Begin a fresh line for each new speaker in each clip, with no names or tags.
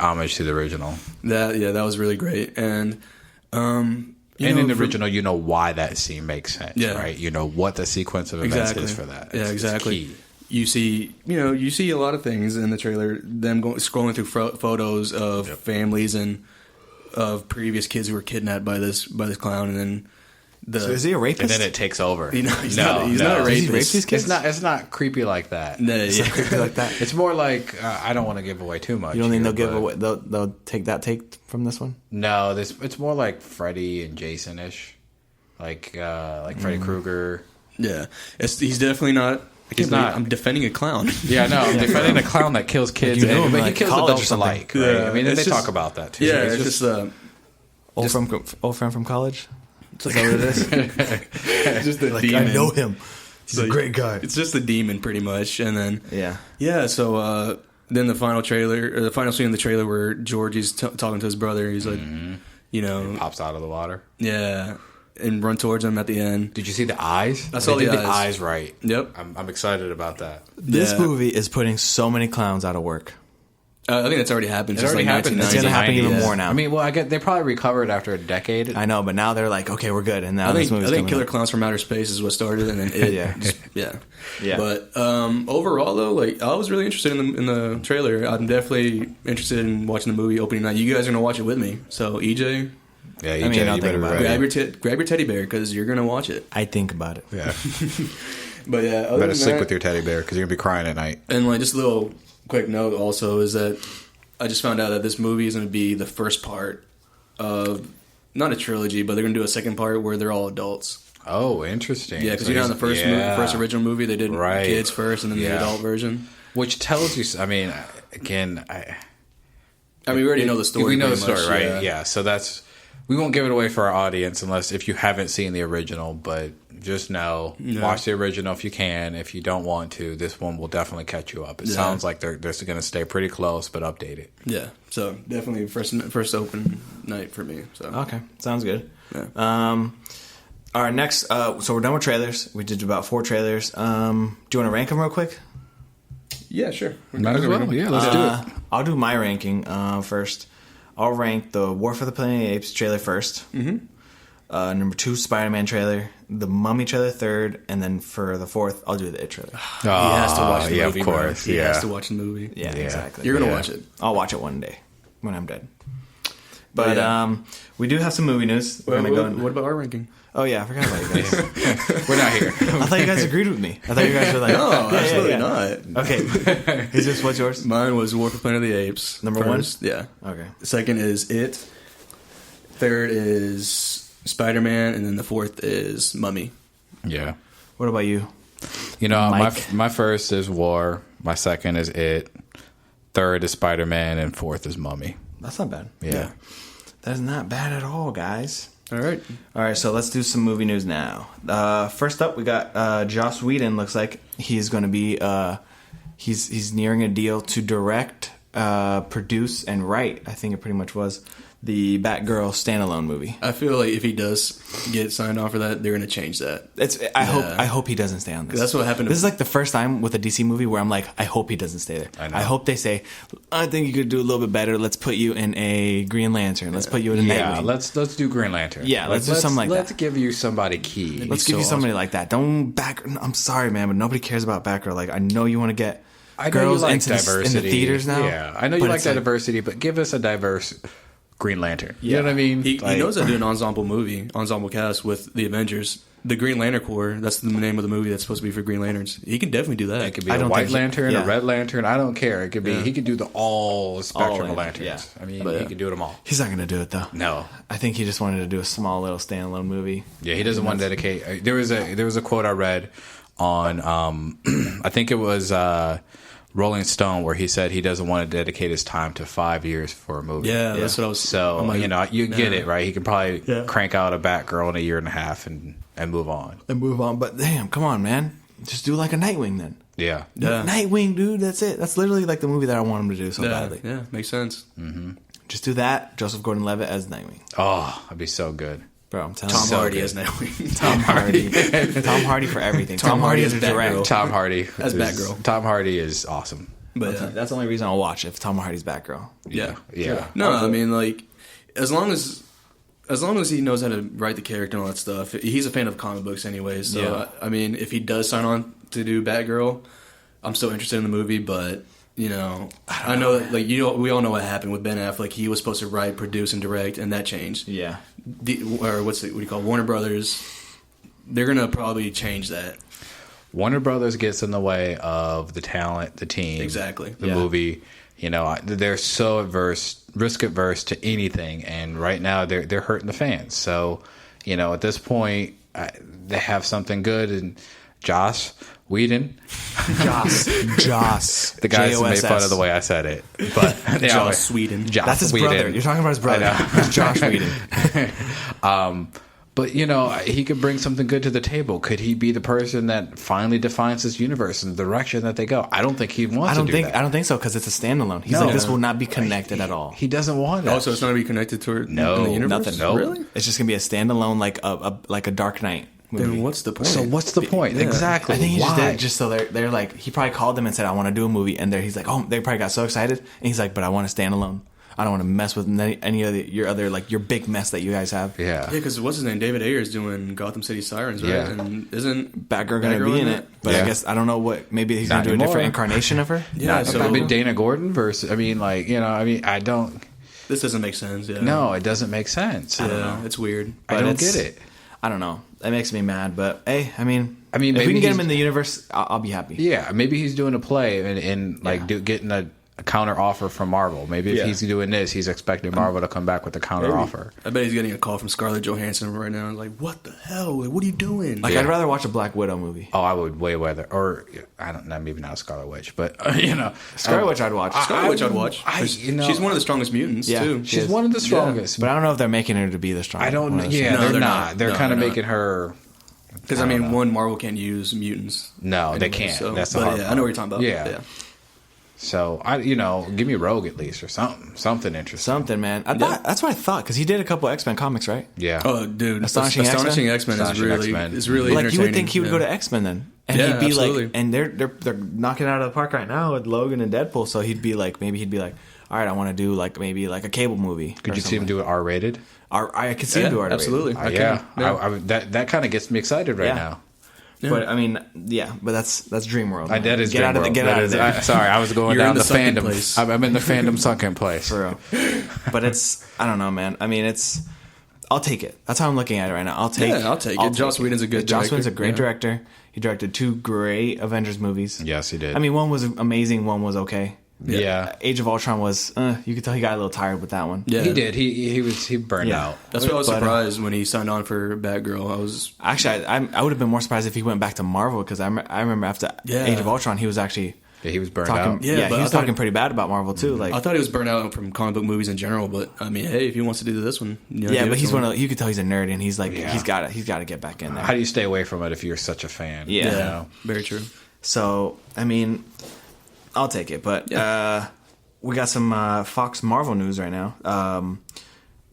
homage to the original.
That was really great. And
in the original, you know why that scene makes sense, right? You know what the sequence of events is for that.
Exactly.
It's key.
You see a lot of things in the trailer. Them scrolling through photos of families and of previous kids who were kidnapped by this clown, and then.
So is he a rapist?
And then it takes over.
He's not a rapist.
Does he rape these kids?
It's not creepy like that.
No,
It's not creepy like that.
It's more like I don't want to give away too much.
You don't think they'll give away? They'll take from this one?
No, it's more like Freddy and Jason-ish, like Freddy Krueger.
Yeah, he's definitely not. I'm defending a clown.
Yeah, no, I'm defending a clown that kills kids, but he kills adults alike. Right?
Yeah,
I mean, they talk about that too.
Yeah, it's just
old friend from college.
Is that what it is? It's just the demon.
I know him. He's a great guy.
It's just the demon, pretty much. And then So then the final scene in the trailer where Georgie's talking to his brother. He's like,
he pops out of the water.
Yeah, and run towards him at the end.
Did you see the eyes?
I saw the
eyes right.
Yep,
I'm excited about that.
This movie is putting so many clowns out of work.
I think that's already happened.
It already happened.
It's going to happen even more now.
I mean, I get they probably recovered after a decade.
I know, but now they're like, okay, we're good. And now
I
this movie's
think Killer Clowns from Outer Space is what started, and then
yeah.
But overall, though, like I was really interested in the trailer. I'm definitely interested in watching the movie opening night. You guys are gonna watch it with me, so EJ.
Yeah, EJ, you better
grab your teddy bear because you're gonna watch it.
I think about it.
Yeah,
but yeah,
better sleep with your teddy bear because you're gonna be crying at night.
And like just a little quick note also is that I just found out that this movie is going to be the first part of not a trilogy, but they're going to do a second part where they're all adults.
Oh, interesting.
Yeah, because in the first original movie, they did kids first and then the adult version.
Which tells you, I mean, again,
we already know the story.
We know the story, right? Yeah, so that's, we won't give it away for our audience unless if you haven't seen the original, but just know, watch the original if you can. If you don't want to, this one will definitely catch you up. It sounds like they're going to stay pretty close, but update it.
Yeah, so definitely first open night for me. So
okay, sounds good.
Yeah.
Our next, so we're done with trailers. We did about 4 trailers. Do you want to rank them real quick?
Yeah, sure.
Might as well. Yeah, let's do it.
I'll do my ranking first. I'll rank the War for the Planet of the Apes trailer first.
Mm-hmm.
Number 2, Spider-Man trailer. The Mummy trailer third. And then for the 4th, I'll do the It trailer.
He has to watch the movie.
Of course.
He has to watch the movie.
Yeah, exactly.
You're going to watch it.
I'll watch it one day when I'm dead. But we do have some movie news.
What about our ranking?
Oh, yeah, I forgot about you guys.
We're not here.
I thought you guys agreed with me. I thought you guys were like,
no, absolutely not.
Okay. What's yours?
Mine was War for Planet of the Apes.
Number
first. 1? Yeah.
Okay.
Second is It. Third is Spider-Man. And then the 4th is Mummy.
Yeah.
What about you?
You know,
Mike?
my first is War. My second is It. Third is Spider-Man. And 4th is Mummy.
That's not bad.
Yeah.
That's not bad at all, guys.
All right,
so let's do some movie news now. First up, we got Joss Whedon. Looks like he's going to be he's nearing a deal to direct, produce, and write. I think it pretty much was the Batgirl standalone movie.
I feel like if he does get signed off for that, they're going to change that.
I hope he doesn't stay on this.
That's what happened.
This is like the first time with a DC movie where I'm like, I hope he doesn't stay there. I hope they say, I think you could do a little bit better. Let's put you in a Green Lantern. Let's put you in a Nightwing.
Yeah, let's do Green Lantern.
Yeah, let's do something like that.
Let's give you somebody key.
Let's give you somebody like that. Don't I'm sorry, man, but nobody cares about Batgirl. Like, I know you want to get girls into in the theaters now.
Yeah, I know you like that diversity, but give us a diverse Green Lantern. You know what I mean?
He knows how to do an ensemble cast with the Avengers. The Green Lantern Corps, that's the name of the movie that's supposed to be for Green Lanterns. He can definitely do that.
It could be a white lantern, a red lantern, I don't care. It could be, he could do the all spectrum of lanterns. Yeah. I mean, he could do them all.
He's not going to do it, though.
No.
I think he just wanted to do a small little standalone movie.
Yeah, he doesn't want to dedicate. There was a quote I read on, I think it was Rolling Stone, where he said he doesn't want to dedicate his time to 5 years for a movie.
Yeah, that's what I was.
So you get it, right? He can probably crank out a Batgirl in a year and a half and move on.
But damn, come on, man, just do like a Nightwing then.
Yeah.
Nightwing, dude. That's it. That's literally like the movie that I want him to do so badly.
Yeah, makes sense.
Mm-hmm.
Just do that. Joseph Gordon-Levitt as Nightwing.
Oh, that'd be so good.
Bro, I'm telling you.
Tom Hardy as Nightwing.
Tom Hardy. Tom Hardy for everything. Tom Hardy as a direct.
Tom Hardy
as Batgirl.
Tom Hardy is awesome.
But
that's the only reason I'll watch it, if Tom Hardy's Batgirl.
Yeah.
No, I mean, like, as long as he knows how to write the character and all that stuff, he's a fan of comic books anyway. So I mean, if he does sign on to do Batgirl, I'm still interested in the movie. But you know, I know that, like, we all know what happened with Ben Affleck. He was supposed to write, produce, and direct, and that changed. Yeah. What do you call it? Warner Brothers? They're gonna probably change that.
Warner Brothers gets in the way of the talent, the team,
exactly,
the movie. You know, they're so risk adverse to anything, and right now they're hurting the fans. So, you know, at this point, they have something good, and Joss Whedon, Joss, the guys made fun of the way I said it, but
Joss Whedon,
that's his brother. You're talking about his brother, Josh Whedon.
But, you know, he could bring something good to the table. Could he be the person that finally defines this universe and the direction that they go? I don't think he wants to do that.
I don't think so, because it's a standalone. He's like, this will not be connected at all.
He doesn't want it.
Also, it's not going to be connected to in the universe?
Nothing.
No.
Really? It's just going to be a standalone, like a Dark Knight movie.
Then what's the point?
So what's the point? Yeah. Exactly.
I think he just did it just so they're like, he probably called them and said, I want to do a movie. And he's like, oh, they probably got so excited. And he's like, but I want to standalone. I don't want to mess with any of your big mess that you guys have.
Yeah.
Because what's his name? David Ayer's doing Gotham City Sirens, right?
Yeah.
And isn't
Batgirl going to be in it? But I guess, I don't know what, maybe he's going to do a different incarnation of her?
Yeah.
So maybe Dana Gordon versus, I don't.
This doesn't make sense, yeah.
No, it doesn't make sense.
Yeah, it's weird.
I don't get it.
I don't know. That makes me mad, but hey, I mean, if
maybe
we can get him in the universe, I'll be happy.
Yeah, maybe he's doing a play and getting a counter offer from Marvel. Maybe if he's doing this, he's expecting Marvel to come back with a counter offer.
I bet he's getting a call from Scarlett Johansson right now. Like, what the hell? What are you doing?
Like, I'd rather watch a Black Widow movie.
Oh, I would way rather. Or I don't know, maybe not a Scarlet Witch, but
Scarlet Witch I'd watch.
Scarlet Witch I'd watch. She's one of the strongest mutants too.
She's one of the strongest.
But I don't know if they're making her to be the strongest.
I don't know. Yeah, they're not. They're kind of making her.
Because Marvel can't use mutants.
No, they can't. So, that's the hard part.
I know what you're talking about.
Yeah. So give me Rogue at least or something interesting.
Something, man. That's what I thought, because he did a couple X-Men comics, right?
Yeah.
Oh, dude,
Astonishing X-Men
is really
like, you would think he would go to X-Men then, and he'd be
absolutely.
like, and they're knocking it out of the park right now with Logan and Deadpool. So he'd be like, all right, I want to do maybe a cable movie.
Could you see him do it R-rated?
I could see him do it R-rated.
Absolutely.
That kind of gets me excited right now.
Yeah. But I mean, but that's Dream World.
That is
get
Dream
out
World.
Get out of there.
Sorry, I was going down the fandom.
Place.
I'm in the fandom sunken place.
For real. But I don't know, man. I mean, I'll take it. That's how I'm looking at it right now. I'll take
it. Joss Whedon's a good director.
Joss Whedon's a great director. He directed 2 great Avengers movies.
Yes, he did.
I mean, one was amazing, one was okay.
Yeah.
Age of Ultron was, you could tell he got a little tired with that one.
Yeah. He did. He burned out.
That's why I was surprised when he signed on for Batgirl.
I would have been more surprised if he went back to Marvel, because I remember after Age of Ultron, he was actually...
Yeah, he was burned out.
Yeah, he was talking pretty bad about Marvel too. Like,
I thought he was burned out from comic book movies in general, but I mean, hey, if he wants to do this one,
but he's one of, you could tell he's a nerd, and he's like, he's got to get back in there.
How do you stay away from it if you're such a fan?
Yeah,
very true.
So, I mean, I'll take it, but we got some Fox Marvel news right now.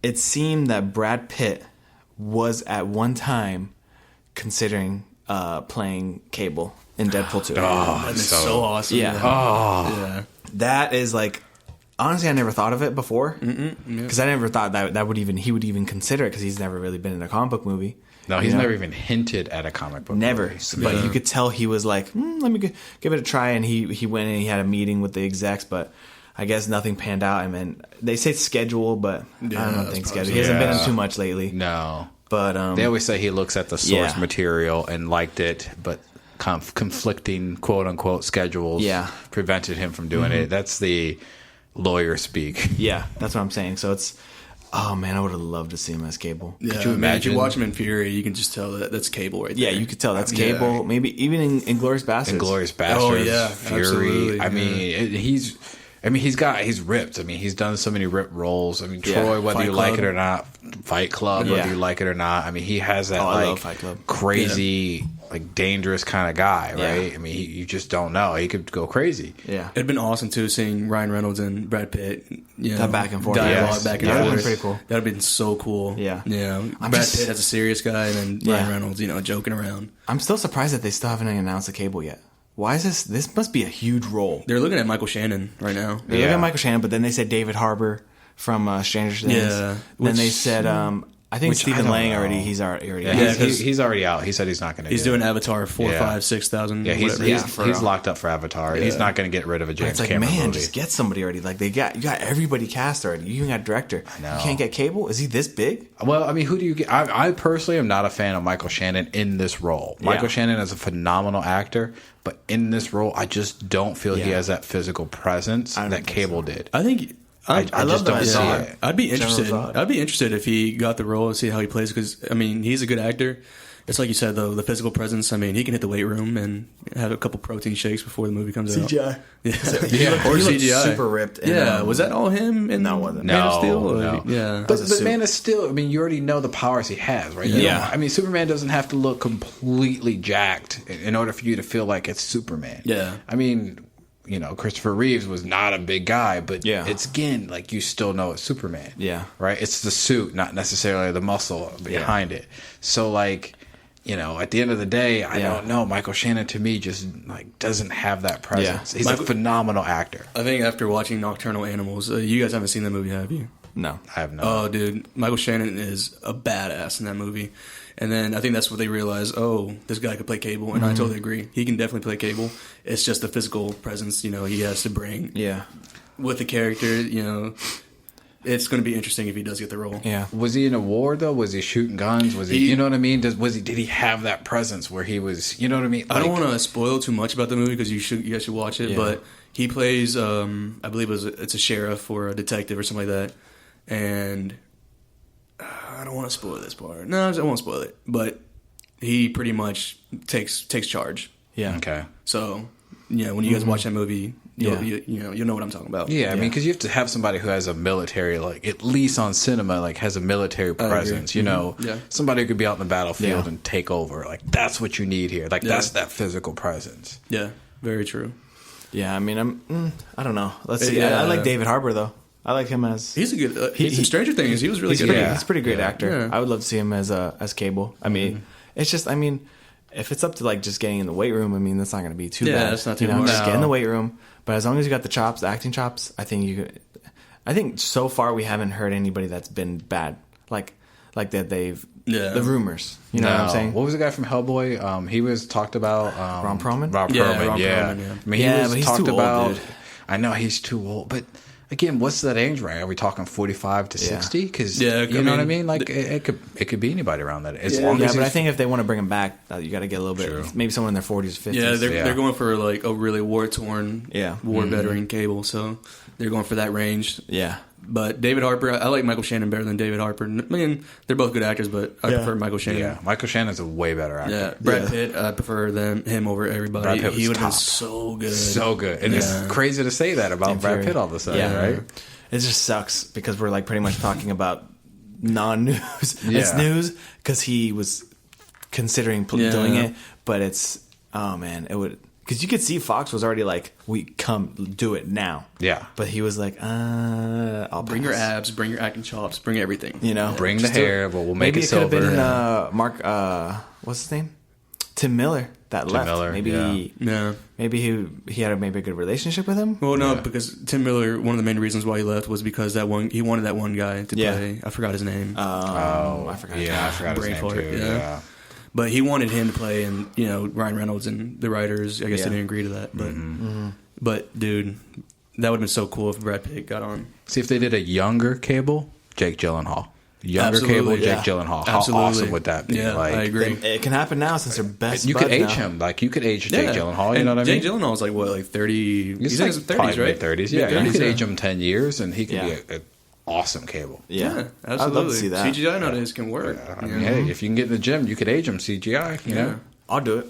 It seemed that Brad Pitt was at one time considering playing Cable in Deadpool 2.
Oh, that's so awesome.
Yeah.
Yeah.
That is like, honestly, I never thought of it before, because I never thought that he would even consider it, because he's never really been in a comic book movie.
No, he's never even hinted at a comic book
never
movie.
But you could tell he was like, let me give it a try, and he went and he had a meeting with the execs, but I guess nothing panned out. I mean, they say schedule, but I don't think schedule. He hasn't been in too much lately.
No.
But
they always say he looks at the source material and liked it, but conflicting quote-unquote schedules prevented him from doing it. That's the lawyer speak.
Yeah, that's what I'm saying. So it's... Oh, man, I would have loved to see him as Cable.
Yeah, could you imagine? If you watch him in Fury, you can just tell that's Cable right there.
Yeah, you could tell that's Cable. Maybe even in Inglourious Basterds.
Inglourious Basterds.
Oh, yeah,
Fury.
absolutely.
I mean, he's ripped. I mean, he's done so many ripped roles. I mean, Troy, whether you like it or not, Fight Club, whether you like it or not. I mean, he has that
I love Fight Club.
Crazy, dangerous kind of guy, right? I mean, you just don't know. He could go crazy.
Yeah,
it'd been awesome too seeing Ryan Reynolds and Brad Pitt.
That back and forth,
dialogue back and forth.
That'd been pretty cool.
That'd been so cool.
Yeah.
Brad Pitt as a serious guy, and then Ryan Reynolds, joking around.
I'm still surprised that they still haven't announced a Cable yet. why is this? This must be a huge role.
They're looking at Michael Shannon right now.
They're looking at Michael Shannon, but then they said David Harbour from Stranger Things.
Yeah.
Then they said, I think Stephen Lang already. He's already.
He's already out. He said he's not going to.
He's doing Avatar 4, 5, 6,000.
Yeah, he's locked up for Avatar. He's not going to get rid of a James Cameron movie.
Just get somebody already. Like you got everybody cast already. You even got director. I know. You can't get Cable. Is he this big?
Well, I mean, who do you get? I personally am not a fan of Michael Shannon in this role. Michael Shannon is a phenomenal actor, but in this role, I just don't feel he has that physical presence that Cable did.
I think.
I just don't see it.
I'd be interested. I'd be interested if he got the role and see how he plays, because I mean he's a good actor. It's like you said though, the physical presence. I mean, he can hit the weight room and have a couple protein shakes before the movie comes out.
CGI.
Or CGI.
Super ripped.
Was that all him? In
No, it wasn't.
Man of Steel?
No.
Yeah,
but Man of Steel. I mean, you already know the powers he has, right?
Yeah.
I mean, Superman doesn't have to look completely jacked in order for you to feel like it's Superman.
Yeah.
I mean, you know, Christopher Reeves was not a big guy, but it's again, like, you still know it's Superman.
Yeah.
Right? It's the suit, not necessarily the muscle behind it. So, like, you know, at the end of the day, I don't know. Michael Shannon, to me, just, like, doesn't have that presence. Yeah. He's a phenomenal actor.
I think after watching Nocturnal Animals, you guys haven't seen that movie, have you?
No.
I have not.
Oh, dude. Michael Shannon is a badass in that movie. And then I think that's what they realized, this guy could play Cable. And I totally agree. He can definitely play Cable. It's just the physical presence, you know, he has to bring.
Yeah.
With the character, you know, it's going to be interesting if he does get the role.
Yeah.
Was he in a war, though? Was he shooting guns? Was he you know what I mean? Did he have that presence where he was, you know what I mean? Like,
I don't want to spoil too much about the movie because you guys should watch it. Yeah. But he plays, I believe it's a sheriff or a detective or something like that. And I don't want to spoil this part. No, I won't spoil it. But he pretty much takes charge.
Yeah.
Okay.
So, yeah, when you guys watch that movie, you'll know what I'm talking about.
Yeah, I mean, because you have to have somebody who has a military, like, at least on cinema, like, has a military presence. You know, somebody who could be out in the battlefield and take over. Like, that's what you need here. Like, that's that physical presence.
Yeah, very true.
Yeah, I mean, I don't know. Let's see. I like David Harbour though. I like him as
he's a good. In Stranger Things, he was really good.
He's a pretty great actor. Yeah. I would love to see him as Cable. I mean, it's just. I mean, if it's up to like just getting in the weight room, I mean, that's not going to be too bad.
Yeah, that's not too hard.
Just get in the weight room. But as long as you got the chops, the acting chops, I think you could. I think so far we haven't heard anybody that's been bad. Like that they've. Yeah. The rumors. You know what I'm saying?
What was the guy from Hellboy? He was talked about.
Ron Perlman?
Ron Perlman, yeah. I mean, he was
but he's
talked
too
about.
Old, dude.
I know he's too old, but again, what's that age range? Are we talking 45 to 60? Because you know what I mean. Like it could be anybody around that. As long as
but I think if they want to bring him back, you got to get a little bit. Maybe someone in their 40s, 50s.
Yeah, they're going for like a really war torn, war veteran Cable. So they're going for that range.
Yeah.
But David Harbour, I like Michael Shannon better than David Harbour. I mean, they're both good actors, but I prefer Michael Shannon.
Yeah, Michael Shannon's a way better actor.
Yeah, Brad Pitt, I prefer him over everybody.
Brad Pitt
he would have been so good.
And it's crazy to say that about Brad Pitt all of a sudden, right?
It just sucks because we're like pretty much talking about non-news. It's news because he was considering doing it, but it's it would. Because you could see Fox was already like, we come do it now.
Yeah.
But he was like, I'll
bring your abs, bring your acting chops, bring everything.
You know?
Bring the hair, but we'll make it silver.
Maybe it could have been Mark, what's his name? Tim Miller that left.
Miller,
maybe he had a good relationship with him.
Well, no, because Tim Miller, one of the main reasons why he left was because he wanted that one guy to play. I forgot his name.
I forgot.
Yeah, I forgot his name too. Yeah.
But he wanted him to play, and Ryan Reynolds and the writers, I guess they didn't agree to that. But but dude, that would have been so cool if Brad Pitt got on.
See if they did a younger Cable, Jake Gyllenhaal. Cable, Jake Gyllenhaal. How awesome would that be?
Yeah,
like,
I agree.
It can happen now since they're best.
You could age him. Like you could age Jake Gyllenhaal. You know what I mean?
Jake Gyllenhaal's like what, like 30? He's in his 30s, right?
30s. Yeah, you could age him 10 years, and he could be an awesome Cable.
Yeah, absolutely.
I'd love to see that.
CGI nowadays can work.
I mean, hey, if you can get in the gym, you could age him CGI. You know,
I'll do it.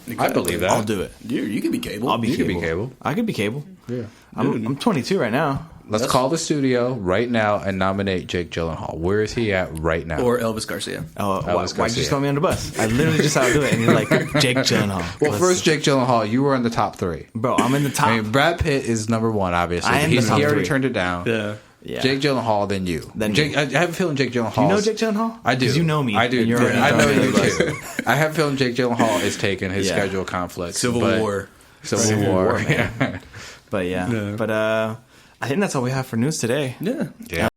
Exactly. I believe that.
I'll do it.
You could be Cable.
I'll be
Cable.
You could be Cable. I could be Cable.
Yeah.
I'm 22 right now.
Let's call the studio right now and nominate Jake Gyllenhaal. Where is he at right now?
Or Elvis Garcia.
Why'd you just throw me on the bus? I literally just how to do it, and you're like, Jake Gyllenhaal.
Well, first, Jake Gyllenhaal, you were in the top 3.
Bro, I'm in the top.
I mean, Brad Pitt is number 1, obviously. He already turned it down.
Yeah.
Jake Gyllenhaal, then you. I have a feeling Jake Gyllenhaal.
Do you know Jake Gyllenhaal?
I do.
Because you know me.
I do.
I
know you too. I have a feeling Jake Gyllenhaal is taking his schedule conflicts.
Civil War.
Civil War.
Man. But yeah. But I think that's all we have for news today.
Yeah.
Yeah.